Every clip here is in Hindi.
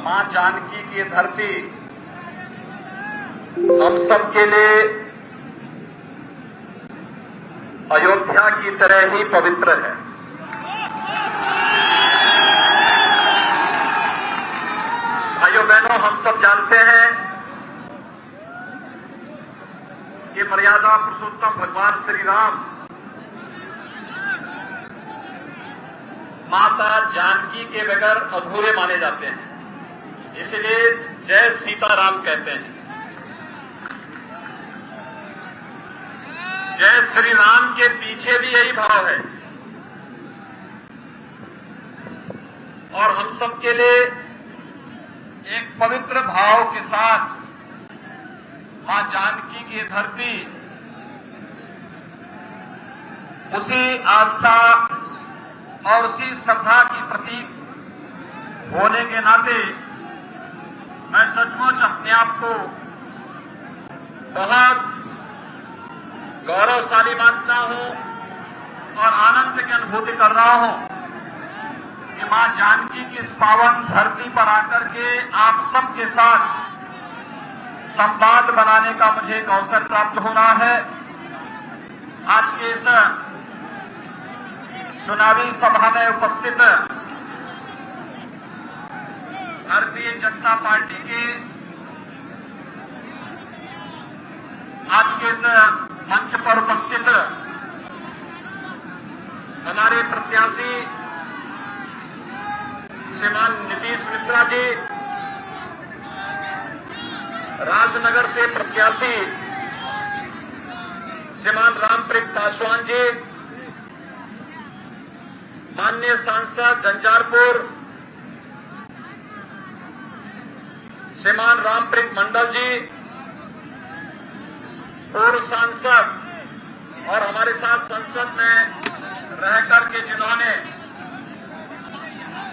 मां जानकी की धरती हम सब के लिए अयोध्या की तरह ही पवित्र है। भाइयों बहनों, हम सब जानते हैं कि मर्यादा पुरुषोत्तम भगवान श्री राम माता जानकी के बगैर अधूरे माने जाते हैं, इसलिए जय सीताराम कहते हैं। जय श्री राम के पीछे भी यही भाव है और हम सबके लिए एक पवित्र भाव के साथ मां जानकी की धरती उसी आस्था और उसी श्रद्धा की प्रतीक होने के नाते मैं सचमुच अपने आप को बहुत गौरवशाली मानता हूं और आनंद की अनुभूति कर रहा हूं कि मां जानकी की इस पावन धरती पर आकर के आप सबके साथ संवाद बनाने का मुझे एक अवसर प्राप्त होना है। आज के इस चुनावी सभा में उपस्थित भारतीय जनता पार्टी के आज के इस मंच पर उपस्थित हमारे प्रत्याशी श्रीमान नीतीश मिश्रा जी, राजनगर से प्रत्याशी श्रीमान रामप्रीत पासवान जी, माननीय सांसद झंझारपुर श्रीमान रामप्रीत मंडल जी, पूर्व सांसद और हमारे साथ संसद में रहकर के जिन्होंने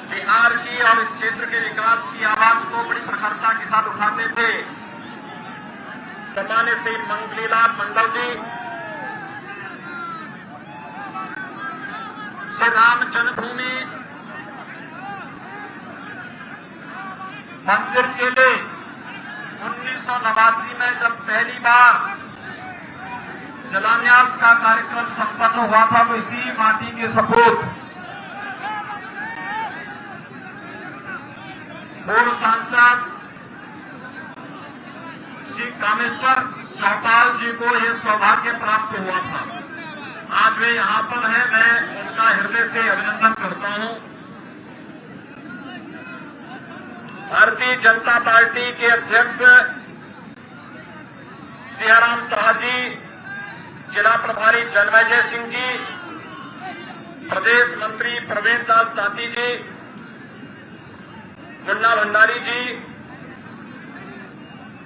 बिहार की और इस क्षेत्र के विकास की आवाज को बड़ी प्रखरता के साथ उठाते थे, सम्मानित श्री मंगलीलाल मंडल जी, श्री राम जन्मभूमि मंदिर के लिए 1989 में जब पहली बार शिलान्यास का कार्यक्रम संपन्न हुआ था तो इसी माटी के सपूत पूर्व सांसद श्री कामेश्वर चौपाल जी को यह सौभाग्य प्राप्त हुआ था। आज वे यहां पर हैं, मैं उनका हृदय से अभिनंदन करता हूं। भारतीय जनता पार्टी के अध्यक्ष सियाराम शाह जी, जिला प्रभारी जन्मेजय सिंह जी, प्रदेश मंत्री प्रवीण दास दाती जी, मुन्ना भंडारी जी,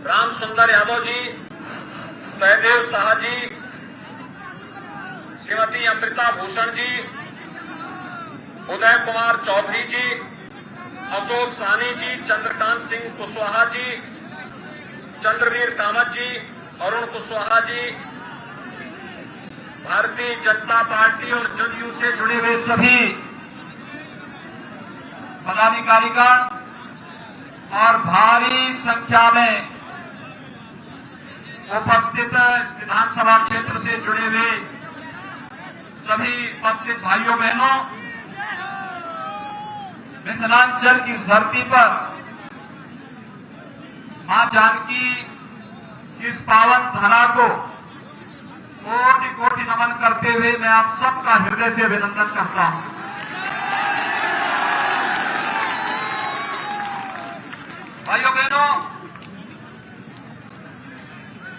राम सुंदर यादव जी, सहदेव शाह जी, श्रीमती अमृता भूषण जी, उदय कुमार चौधरी जी, अशोक साहनी जी, चंद्रकांत सिंह कुशवाहा जी, चंद्रवीर कामत जी, अरुण कुशवाहा जी, भारतीय जनता पार्टी और जदयू से जुड़े हुए सभी पदाधिकारीगण और भारी संख्या में उपस्थित इस विधानसभा क्षेत्र से जुड़े हुए सभी उपस्थित भाइयों बहनों, मिथिलांचल की इस धरती पर मां जानकी की इस पावन धरा को कोटि कोटि नमन करते हुए मैं आप सबका हृदय से अभिनंदन करता हूं। भाइयों बहनों,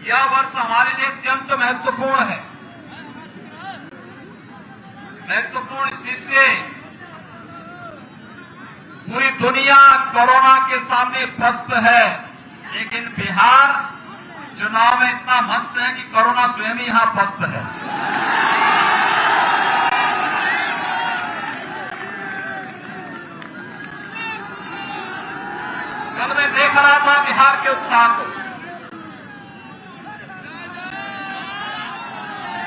यह वर्ष हमारे लिए अत्यंत महत्वपूर्ण है। महत्वपूर्ण इसलिए पूरी दुनिया कोरोना के सामने पस्त है, लेकिन बिहार चुनाव में इतना मस्त है कि कोरोना स्वयं ही यहां पस्त है। कल मैं देख रहा था बिहार के उत्साह को।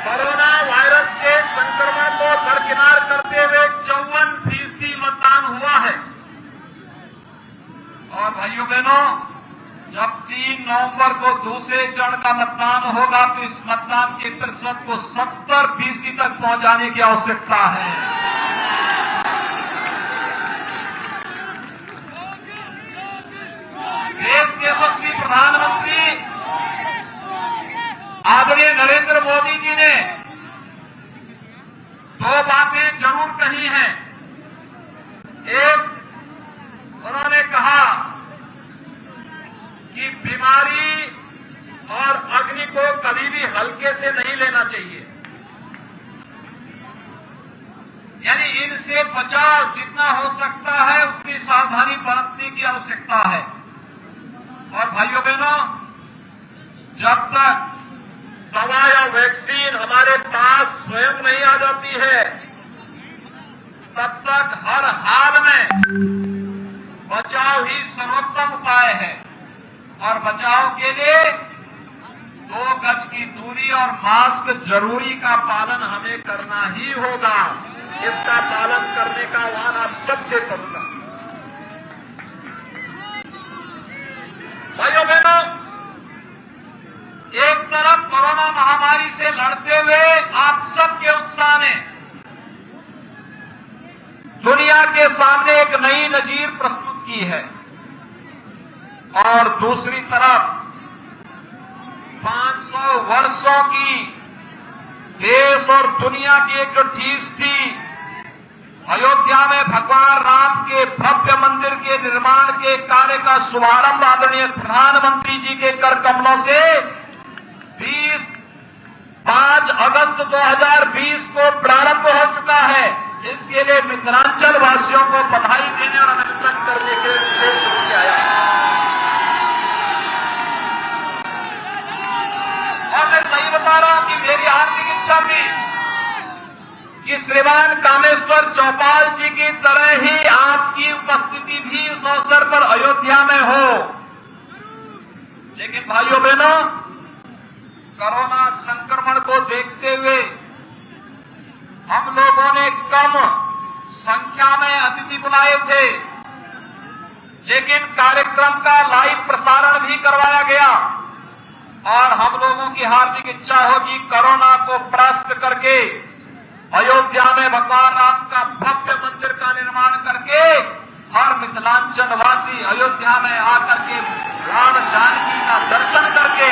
कोरोना वायरस के संक्रमण को दरकिनार करते हुए 54% मतदान हुआ है और भाइयों बहनों, जब 3 नवंबर को दूसरे चरण का मतदान होगा तो इस मतदान के प्रतिशत को 70% तक पहुंचाने की आवश्यकता है। देश के यशस्वी प्रधानमंत्री आदरणीय नरेंद्र मोदी जी ने 2 बातें जरूर कही हैं। एक, उन्होंने कहा कि बीमारी और अग्नि को कभी भी हल्के से नहीं लेना चाहिए, यानी इनसे बचाव जितना हो सकता है उतनी सावधानी बरतने की आवश्यकता है। और भाइयों बहनों, जब तक दवा या वैक्सीन हमारे पास स्वयं नहीं आ जाती है, तब तक हर हाल में बचाव ही सर्वोत्तम उपाय है। और बचाव के लिए 2 गज की दूरी और मास्क जरूरी का पालन हमें करना ही होगा। इसका पालन करने का आह्वान आप सबसे करूंगा। भाइयों बहनों, एक तरफ कोरोना महामारी से लड़ते हुए आप सबके उत्साह ने दुनिया के सामने एक नई नजीर प्रस्तुत की है, और दूसरी तरफ 500 वर्षों की देश और दुनिया की एक जो ठीस थी, अयोध्या में भगवान राम के भव्य मंदिर के निर्माण के कार्य का शुभारंभ आदरणीय प्रधानमंत्री जी के कर कमलों से 5 अगस्त 2020 को प्रारंभ हो चुका है। इसके लिए मिथिलांचल वासियों को बधाई देने और अभिनंदन करने के लिए आया। और मैं सही बता रहा हूं कि मेरी हार्दिक इच्छा थी कि श्रीमान कामेश्वर चौपाल जी की तरह ही आपकी उपस्थिति भी उस अवसर पर अयोध्या में हो, लेकिन भाइयों बहनों, कोरोना संक्रमण को देखते हुए हम लोगों ने कम संख्या में अतिथि बुलाए थे, लेकिन कार्यक्रम का लाइव प्रसारण भी करवाया गया। और हम लोगों की हार्दिक इच्छा होगी कोरोना को परास्त करके अयोध्या में भगवान राम का भव्य मंदिर का निर्माण करके हर मिथिलांचल वासी अयोध्या में आकर के राम जानकी का दर्शन करके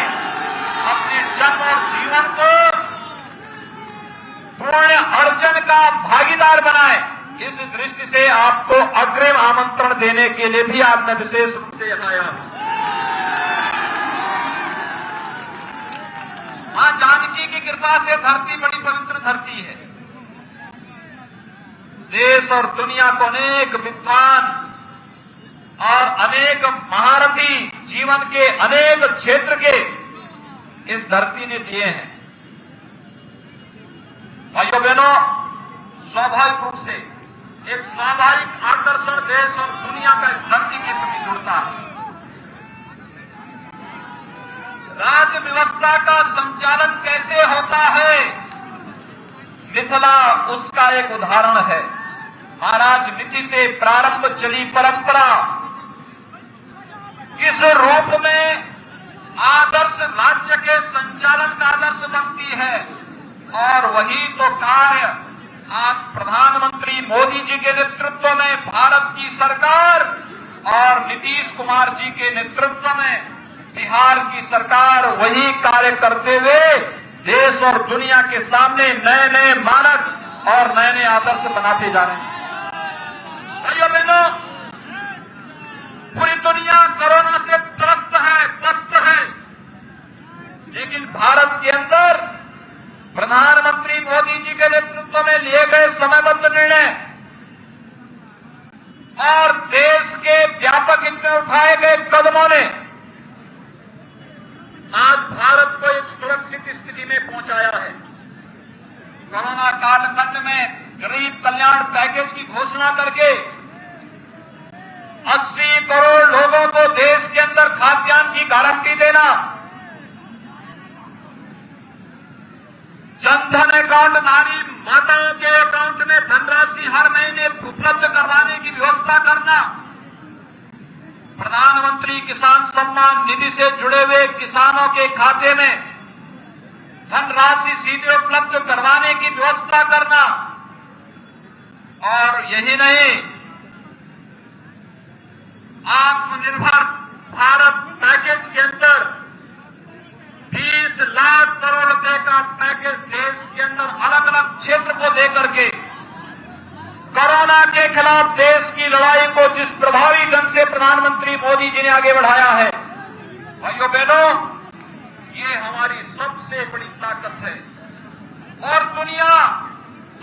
अपने जन्म और जीवन को पूर्ण अर्जन का भागीदार बनाए। इस दृष्टि से आपको अग्रिम आमंत्रण देने के लिए भी आज मैं विशेष रूप से यहां आया हूं। मां जानकी की कृपा से धरती बड़ी पवित्र धरती है। देश और दुनिया को अनेक विद्वान और अनेक महारथी जीवन के अनेक क्षेत्र के इस धरती ने दिए हैं। भाइयों बहनों, स्वाभाविक रूप से एक स्वाभाविक आकर्षण देश और दुनिया का इस धरती के प्रति जुड़ता है। राज्य व्यवस्था का संचालन कैसे होता है, मिथिला उसका एक उदाहरण है। महाराज नीति से प्रारंभ चली परंपरा किस रूप में आदर्श राज्य के संचालन का आदर्श बनती है, और वही तो कार्य आज प्रधानमंत्री मोदी जी के नेतृत्व में भारत की सरकार और नीतीश कुमार जी के नेतृत्व में बिहार की सरकार वही कार्य करते हुए देश और दुनिया के सामने नए नए मानक और नए नए आदर्श बनाते जा रहे हैं। भाइयों बहनों, पूरी दुनिया कोरोना से त्रस्त है, लेकिन भारत के अंदर प्रधानमंत्री मोदी जी के नेतृत्व में लिए गए समयबद्ध निर्णय और देश के व्यापक हित में उठाए गए कदमों ने आज भारत को एक सुरक्षित स्थिति में पहुंचाया है। कोरोना कालखंड में गरीब कल्याण पैकेज की घोषणा करके 80 करोड़ लोगों को देश के अंदर खाद्यान्न की गारंटी देना, जनधन अकाउंटधारी माताओं के अकाउंट में धनराशि हर महीने उपलब्ध करवाने की व्यवस्था करना, प्रधानमंत्री किसान सम्मान निधि से जुड़े हुए किसानों के खाते में धनराशि सीधे उपलब्ध करवाने की व्यवस्था करना, और यही नहीं, आत्मनिर्भर भारत पैकेज के अंदर 20 लाख करोड़ रुपए का पैकेज देश के अंदर अलग अलग क्षेत्र को देकर के कोरोना के खिलाफ देश की लड़ाई को जिस प्रभावी ढंग से प्रधानमंत्री मोदी जी ने आगे बढ़ाया है, भाइयों बहनों, ये हमारी सबसे बड़ी ताकत है। और दुनिया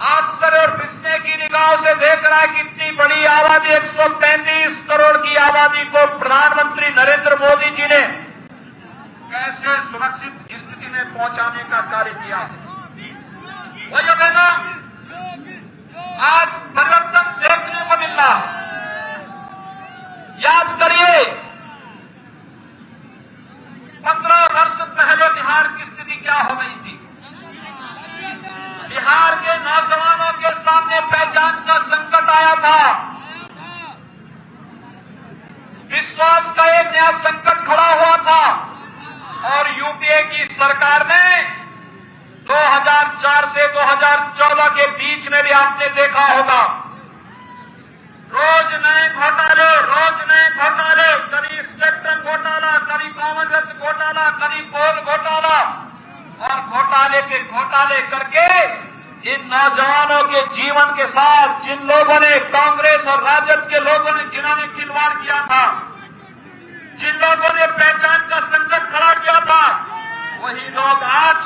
आश्चर्य और विस्मय की निगाहों से देख रहा है कि इतनी बड़ी आबादी, 135 करोड़ की आबादी को प्रधानमंत्री नरेंद्र मोदी जी ने कैसे सुरक्षित स्थिति में पहुंचाने का कार्य किया है। भाइयों बहनों, आज परिवर्तन देखने को मिल रहा है। याद करिए, 15 वर्ष पहले बिहार की स्थिति क्या हो गई थी। बिहार के नौजवानों के सामने पहचान का संकट आया था, विश्वास का एक नया संकट खड़ा हुआ था, और यूपीए की सरकार ने 2004 से 2014 के बीच में भी आपने देखा होगा, रोज नए घोटाले, कभी स्पेक्ट्रम घोटाला, कभी कॉमनवेल्थ घोटाला, कभी पोल घोटाला, और घोटाले करके इन नौजवानों के जीवन के साथ जिन लोगों ने, कांग्रेस और राजद के लोगों ने जिन्होंने खिलवाड़ किया था, जिन लोगों ने पहचान का संकट खड़ा किया था, वही लोग आज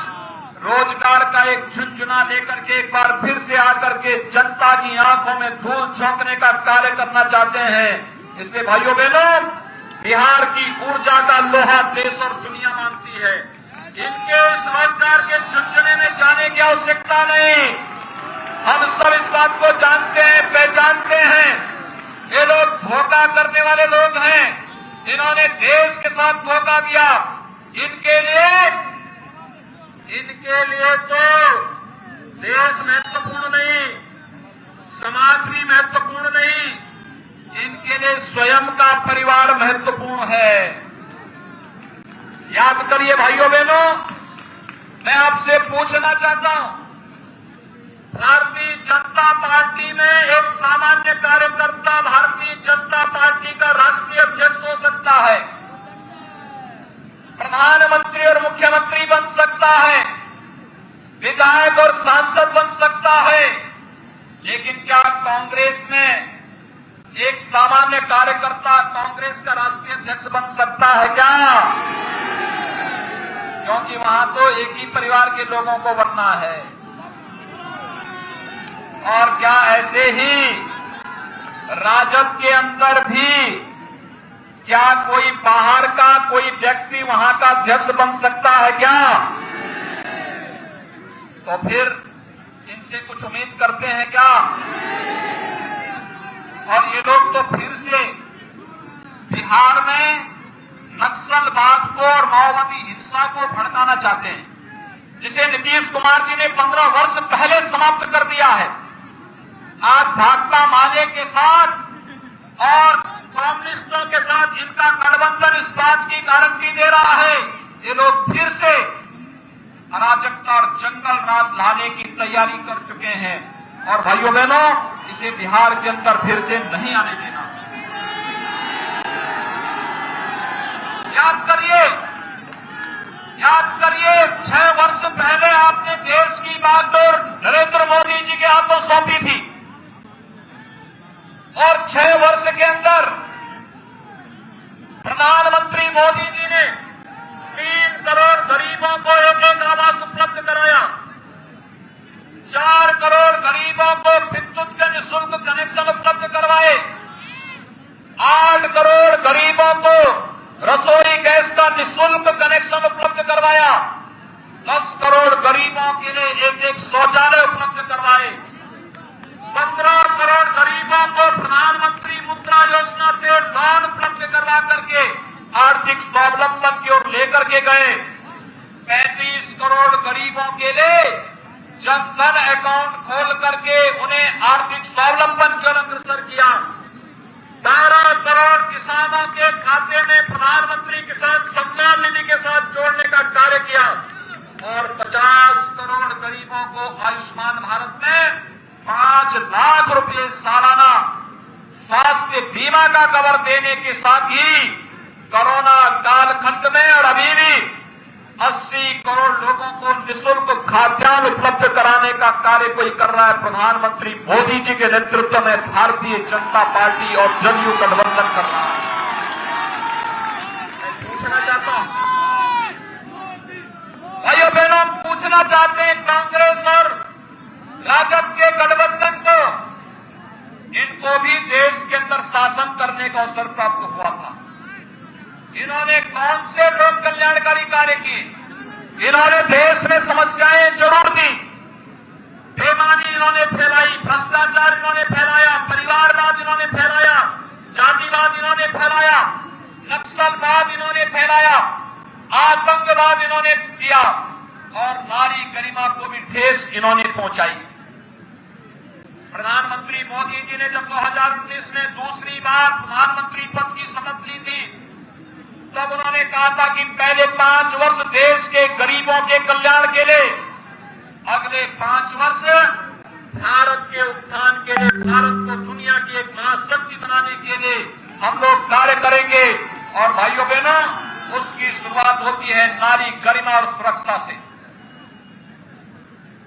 रोजगार का एक झुनझुना लेकर के एक बार फिर से आकर के जनता की आंखों में धूल झोंकने का कार्य करना चाहते हैं। इसलिए भाइयों बहनों, बिहार की ऊर्जा का लोहा देश और दुनिया मानती है। इनके इस रोजगार के झुनझुने में जाने की आवश्यकता नहीं। हम सब इस बात को जानते हैं, पहचानते हैं। ये लोग धोखा करने वाले लोग हैं, इन्होंने देश के साथ धोखा किया। इनके लिए तो देश महत्वपूर्ण नहीं, समाज भी महत्वपूर्ण नहीं, इनके लिए स्वयं का परिवार महत्वपूर्ण है। याद करिए भाइयों बहनों, मैं आपसे पूछना चाहता हूं, भारतीय जनता पार्टी में एक सामान्य कार्यकर्ता भारतीय जनता पार्टी का राष्ट्रीय अध्यक्ष हो सकता है, प्रधानमंत्री और मुख्यमंत्री बन सकता है, विधायक और सांसद बन सकता है, लेकिन क्या कांग्रेस में एक सामान्य कार्यकर्ता कांग्रेस का राष्ट्रीय अध्यक्ष बन सकता है क्या? क्योंकि वहां तो एक ही परिवार के लोगों को बनना है। और क्या ऐसे ही राजद के अंदर भी क्या कोई बाहर का कोई व्यक्ति वहां का अध्यक्ष बन सकता है क्या? तो फिर इनसे कुछ उम्मीद करते हैं क्या? और ये लोग तो फिर से बिहार में नक्सलवाद को और माओवादी हिंसा को भड़काना चाहते हैं, जिसे नीतीश कुमार जी ने 15 वर्ष पहले समाप्त कर दिया है। आज भाकपा माले के साथ और कम्युनिस्टों के साथ इनका गठबंधन इस बात की गारंटी दे रहा है, ये लोग फिर से अराजकता और जंगल राज लाने की तैयारी कर चुके हैं। और भाइयों बहनों, इसे बिहार के अंदर फिर से नहीं आने देना। याद करिए 6 वर्ष पहले आपने देश की बागडोर नरेंद्र मोदी जी के हाथों सौंपी थी, और 6 वर्ष के अंदर प्रधानमंत्री मोदी जी ने 3 करोड़ गरीबों को एक आवास उपलब्ध कराया, 4 करोड़ गरीबों को विद्युत के निःशुल्क कनेक्शन उपलब्ध करवाए, 8 करोड़ गरीबों को रसोई गैस का निःशुल्क कनेक्शन उपलब्ध करवाया, 10 करोड़ गरीबों के लिए एक शौचालय उपलब्ध करवाए, 15 करोड़ गरीबों को प्रधानमंत्री मुद्रा योजना से लोन उपलब्ध करवा करके आर्थिक स्वावलंबन की ओर लेकर के गए, 35 करोड़ गरीबों के लिए जनधन अकाउंट खोल करके उन्हें आर्थिक स्वावलंबन की ओर अग्रसर किया, 12 करोड़ किसानों के खाते में प्रधानमंत्री किसान सम्मान निधि के साथ जोड़ने का कार्य किया और 50 करोड़ गरीबों को आयुष्मान भारत में 5 लाख रुपए सालाना स्वास्थ्य बीमा का कवर देने के साथ ही कोरोना कालखंड में और अभी भी 80 करोड़ लोगों को निःशुल्क खाद्यान्न उपलब्ध कराने का कार्य कोई कर रहा है। प्रधानमंत्री मोदी जी के नेतृत्व में भारतीय जनता पार्टी और जदयू गठबंधन कर रहा है। मैं पूछना चाहता हूं, भाइयों बहनों, पूछना चाहते हैं कांग्रेस और राजद के गठबंधन को, इनको भी देश के अंदर शासन करने का अवसर प्राप्त हुआ था। इन्होंने कौन से लोक कल्याणकारी कार्य किए? इन्होंने देश में समस्याएं जरूर दी, बेईमानी इन्होंने फैलाई, भ्रष्टाचार इन्होंने फैलाया, परिवारवाद इन्होंने फैलाया, जातिवाद इन्होंने फैलाया, नक्सलवाद इन्होंने फैलाया, आतंकवाद इन्होंने किया और नारी गरिमा को भी ठेस इन्होंने पहुंचाई। प्रधानमंत्री मोदी जी ने जब 2019 में दूसरी बार प्रधानमंत्री पद की शपथ ली थी, तब उन्होंने कहा था कि पहले 5 वर्ष देश के गरीबों के कल्याण के लिए, अगले 5 वर्ष भारत के उत्थान के लिए, भारत को दुनिया की एक महाशक्ति बनाने के लिए हम लोग कार्य करेंगे। और भाइयों बहनों, उसकी शुरुआत होती है नारी गरिमा और सुरक्षा से।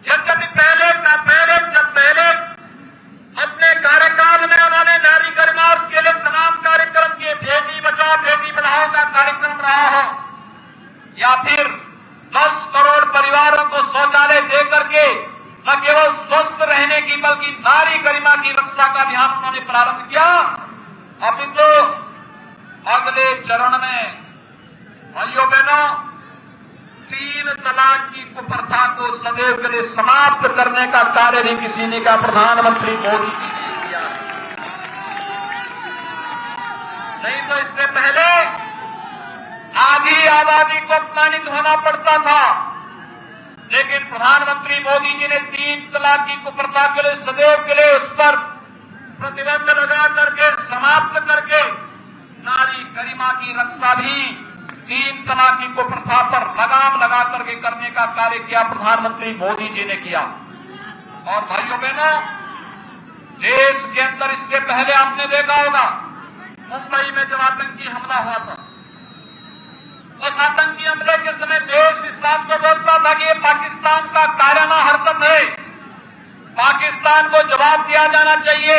यद्यपि पहले अपने कार्यकाल में उन्होंने नारी गरिमा के लिए तमाम कार्यक्रम किए, बेटी बचाओ बेटी पढ़ाओ का कार्यक्रम रहा हो, या फिर 10 करोड़ परिवारों को शौचालय देकर के न केवल स्वस्थ रहने की बल्कि नारी गरिमा की रक्षा का अभियान उन्होंने प्रारंभ किया। अभी तो अगले चरण में भाइयों बहनों 3 तलाक की कुप्रथा को सदैव के लिए समाप्त करने का कार्य भी किसी ने कहा, प्रधानमंत्री मोदी जी ने किया। नहीं तो इससे पहले आधी आबादी को अपमानित होना पड़ता था, लेकिन प्रधानमंत्री मोदी जी ने 3 तलाक की कुप्रथा के लिए सदैव के लिए उस पर प्रतिबंध लगा करके, समाप्त करके नारी गरिमा की रक्षा भी 3 तलाक की कुप्रथा पर लगाम लगा करके करने का कार्य किया प्रधानमंत्री मोदी जी ने किया। और भाइयों बहनों, देश के अंदर इससे पहले आपने देखा होगा, मुंबई में जब आतंकी हमला हुआ था, उस आतंकी हमले के समय देश इस बात को बोलता था कि ये पाकिस्तान का कायराना हरकत है, पाकिस्तान को जवाब दिया जाना चाहिए।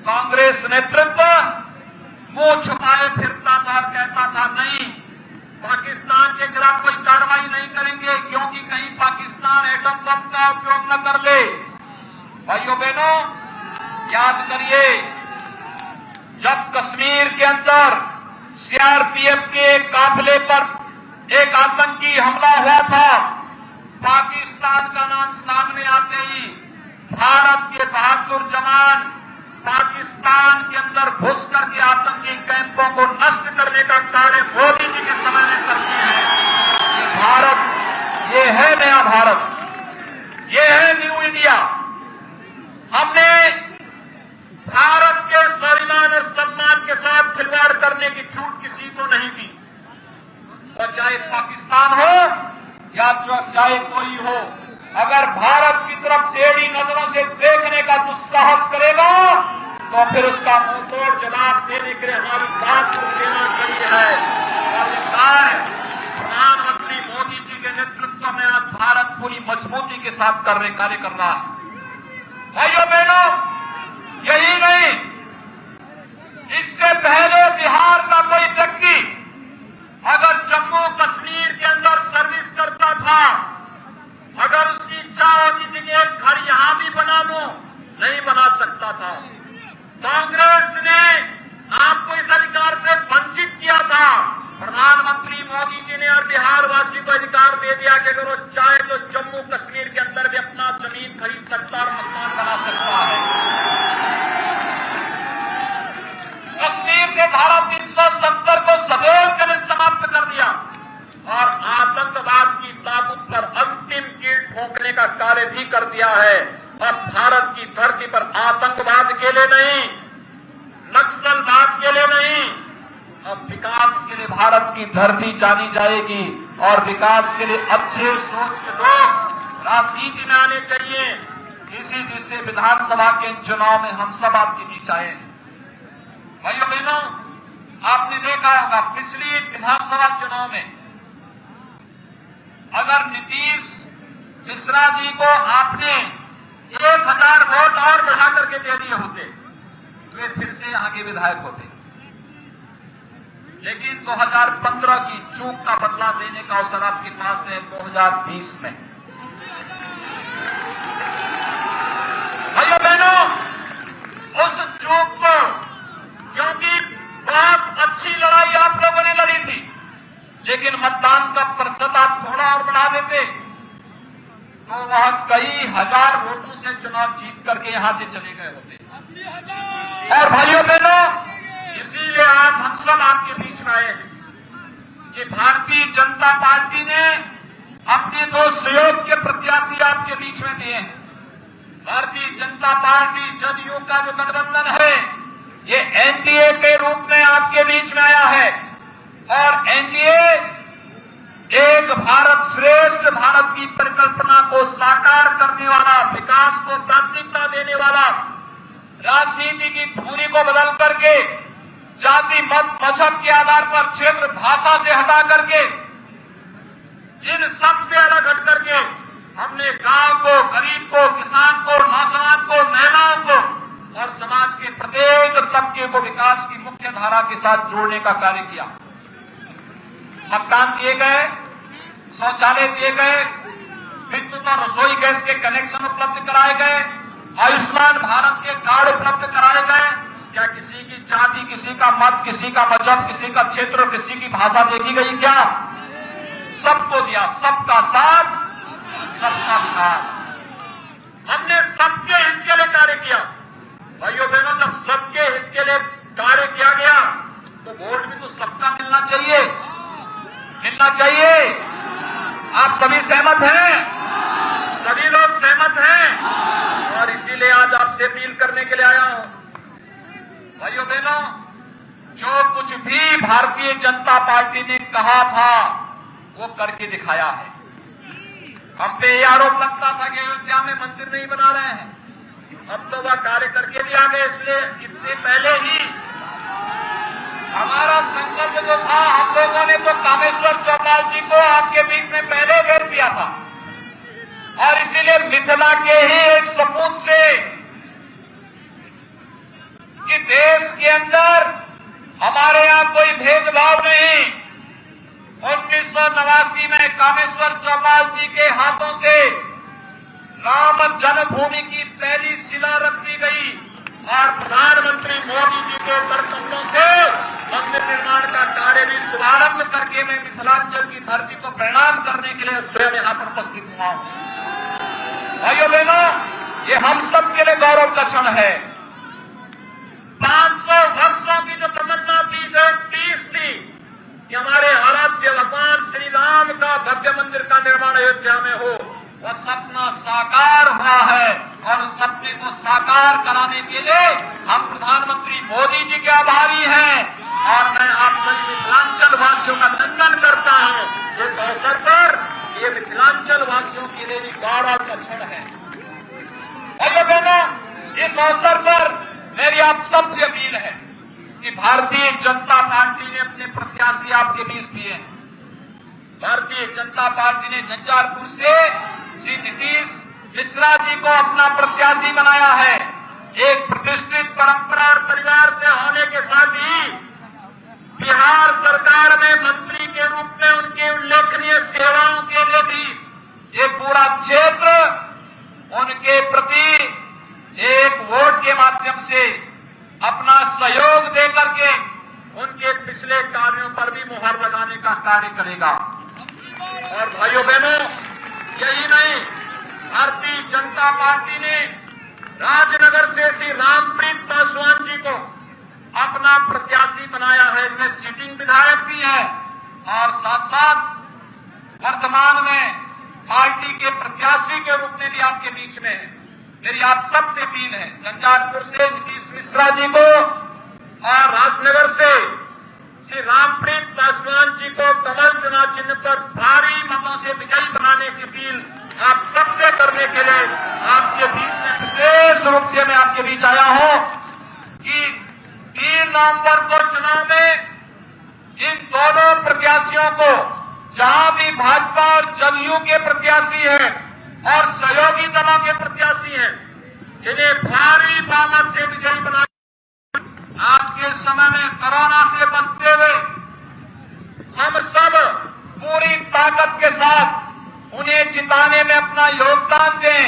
कांग्रेस नेतृत्व मुंह छुपाए फिरता था और कहता था नहीं, पाकिस्तान के खिलाफ कोई कार्रवाई नहीं करेंगे क्योंकि कहीं पाकिस्तान एटम बम का उपयोग न कर ले। भाइयों बहनों, याद करिए, जब कश्मीर के अंदर सीआरपीएफ के एक काफिले पर एक आतंकी हमला हुआ था, पाकिस्तान का नाम सामने आते ही भारत के बहादुर जवान पाकिस्तान के अंदर घुस करके आतंकी कैंपों को नष्ट करने का कार्य मोदी जी के समय में करते हैं। भारत, ये है नया भारत, ये है न्यू इंडिया। हमने भारत के स्वाभिमान और सम्मान के साथ खिलवाड़ करने की छूट किसी को नहीं दी, और चाहे पाकिस्तान हो या चाहे कोई हो, अगर भारत की तरफ टेढ़ी नजरों से देखने का दुस्साहस करेगा तो फिर उसका मुंहतोड़ जवाब देने के लिए हमारी बात को सेना खड़ी है। और ये कार्य प्रधानमंत्री मोदी जी के नेतृत्व में आज भारत पूरी मजबूती के साथ कार्य कर रहा है। भाइयों बहनों, यही नहीं, इससे पहले बिहार का कोई व्यक्ति अगर जम्मू कश्मीर के अंदर सर्विस करता था, अगर उसकी इच्छा होती थी कि एक घर यहां भी बना लो, नहीं बना सकता था। कांग्रेस ने आपको इस अधिकार से वंचित किया था। प्रधानमंत्री मोदी जी ने और बिहार वासी को अधिकार दे दिया कि अगर वो चाहे तो जम्मू कश्मीर के अंदर भी अपना जमीन खरीद सकता और मकान बना सकता है। कश्मीर से धारा 370 को सदैव के लिए समाप्त कर दिया और आतंकवाद की ताबूत पर अंतिम कील ठोकने का कार्य भी कर दिया है। और भारत की धरती पर आतंकवाद के लिए नहीं, नक्सल विकास के लिए भारत की धरती जानी जाएगी और विकास के लिए अच्छे सोच के लोग राजनीति में आने चाहिए। इसी जिससे विधानसभा के चुनाव में हम सब आपके बीच आए हैं। भाइयों बहनों, आपने देखा होगा पिछली विधानसभा चुनाव में अगर नीतीश मिश्रा जी को आपने 1000 वोट और बढ़ा करके दे दिए होते तो वे फिर से आगे विधायक होते। लेकिन 2015 की चूक का बदला देने का अवसर आपके पास है 2020 में। भाइयों बहनों, उस चूक को, क्योंकि बहुत अच्छी लड़ाई आप लोगों ने लड़ी थी, लेकिन मतदान का प्रतिशत आप थोड़ा और बढ़ा देते तो वह कई हजार वोटों से चुनाव जीत करके यहां से चले गए होते। और भाइयों बहनों, इसीलिए आज हम सब आपके बीच में आए हैं कि भारतीय जनता पार्टी ने अपने 2 सहयोग के प्रत्याशी आपके बीच में दिए हैं। भारतीय जनता पार्टी जदयू का जो गठबंधन है ये एनडीए के रूप में आपके बीच में आया है और एनडीए एक भारत श्रेष्ठ भारत की परिकल्पना को साकार करने वाला, विकास को प्राथमिकता देने वाला, राजनीति की धुरी को बदल करके जाति मत मजहब के आधार पर, क्षेत्र भाषा से हटा करके, इन सब से अलग हट करके हमने गांव को, गरीब को, किसान को, नौजवान को, महिलाओं को और समाज के प्रत्येक तबके को विकास की मुख्य धारा के साथ जोड़ने का कार्य किया। मतदान दिए गए, शौचालय दिए गए, विद्युत और रसोई गैस के कनेक्शन उपलब्ध कराए गए, आयुष्मान भारत के कार्ड उपलब्ध कराए गए। क्या किसी की जाति, किसी का मत, किसी का मजहब, किसी का क्षेत्र, किसी की भाषा देखी गई? क्या सबको दिया? सबका साथ, सबका विकास। हमने सबके हित के लिए कार्य किया। भाइयों बहनों, जब सबके हित के लिए कार्य किया गया तो वोट भी तो सबका मिलना चाहिए, मिलना चाहिए। आप सभी सहमत हैं? सभी लोग सहमत हैं और इसीलिए आज आपसे अपील करने के लिए आया हूं। भाइयों बहनों, जो कुछ भी भारतीय जनता पार्टी ने कहा था वो करके दिखाया है। हम पे यह आरोप लगता था कि अयोध्या में मंदिर नहीं बना रहे हैं, अब तो वह कार्य करके भी आ गए। इसलिए इससे पहले ही हमारा संकल्प जो था, हम लोगों ने तो कामेश्वर चौपाल जी को आपके बीच में पहले घेर दिया था और इसीलिए मिथिला के ही एक सपूत से कि देश के अंदर हमारे यहां कोई भेदभाव नहीं। 1989 में कामेश्वर चौपाल जी के हाथों से राम जन्मभूमि की पहली शिला रख दी गई और प्रधानमंत्री मोदी जी के करकमलों से मंदिर निर्माण का कार्य भी शुभारंभ करके मैं मिथिलांचल की धरती को प्रणाम करने के लिए स्वयं यहां पर उपस्थित हुआ हूं। भाइयों बहनों, ये हम सब के लिए गौरव का क्षण है। 500 वर्षों की जो तमन्ना थी, जो 30 थी कि हमारे आराध्य भगवान श्री राम का भव्य मंदिर का निर्माण अयोध्या में हो, वह सपना साकार हुआ है और उस सपने को साकार कराने के लिए हम प्रधानमंत्री मोदी जी के आभारी हैं और मैं आप सभी मिथिलांचल वासियों का अभिनंदन करता हूं। इस अवसर पर ये मिथिलांचल वासियों के लिए भी गौरव का क्षण है। भाइयों बहनों, इस अवसर पर मेरी आप सबसे अपील है कि भारतीय जनता पार्टी ने अपने प्रत्याशी आपके बीच दिए हैं। भारतीय जनता पार्टी ने झंझारपुर से श्री नीतीश मिश्रा जी को अपना प्रत्याशी बनाया है। एक प्रतिष्ठित परंपरा और परिवार से होने के साथ ही बिहार सरकार में मंत्री के रूप में उनकी उल्लेखनीय सेवाओं के लिए भी एक पूरा क्षेत्र उनके प्रति एक वोट के माध्यम से अपना सहयोग देकर के उनके पिछले कार्यों पर भी मुहर लगाने का कार्य करेगा। और भाइयों बहनों, यही नहीं, भारतीय जनता पार्टी ने राजनगर से श्री रामप्रीत पासवान जी को अपना प्रत्याशी बनाया है। वे सिटिंग विधायक भी हैं और साथ साथ वर्तमान में पार्टी के प्रत्याशी के रूप में भी आपके बीच में है। मेरी आप सबसे अपील है, झंझारपुर से नीतीश मिश्रा जी को और राजनगर से श्री रामप्रीत पासवान जी को कमल चुनाव चिन्ह पर भारी मतों से विजयी बनाने की अपील आप सबसे करने के लिए आपके बीच में विशेष रूप से मैं आपके बीच आया हूं कि 3 नवंबर को चुनाव में इन दोनों प्रत्याशियों को, जहां भी भाजपा और जदयू के प्रत्याशी हैं और सहयोगी दलों के प्रत्याशी हैं, इन्हें भारी बहुमत से विजयी बना आज के समय में कोरोना से बचते हुए हम सब पूरी ताकत के साथ उन्हें जिताने में अपना योगदान दें।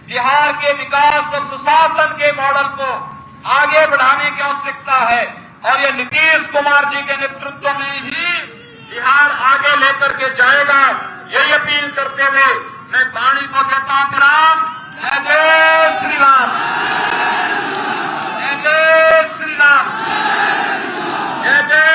बिहार के विकास और सुशासन के मॉडल को आगे बढ़ाने की आवश्यकता है और ये नीतीश कुमार जी के नेतृत्व में ही बिहार आगे लेकर के जाएगा। यही अपील करते हुए मैं वाणी को देता हूं राम। जय जय श्री राम, जय जय श्री राम, जय जय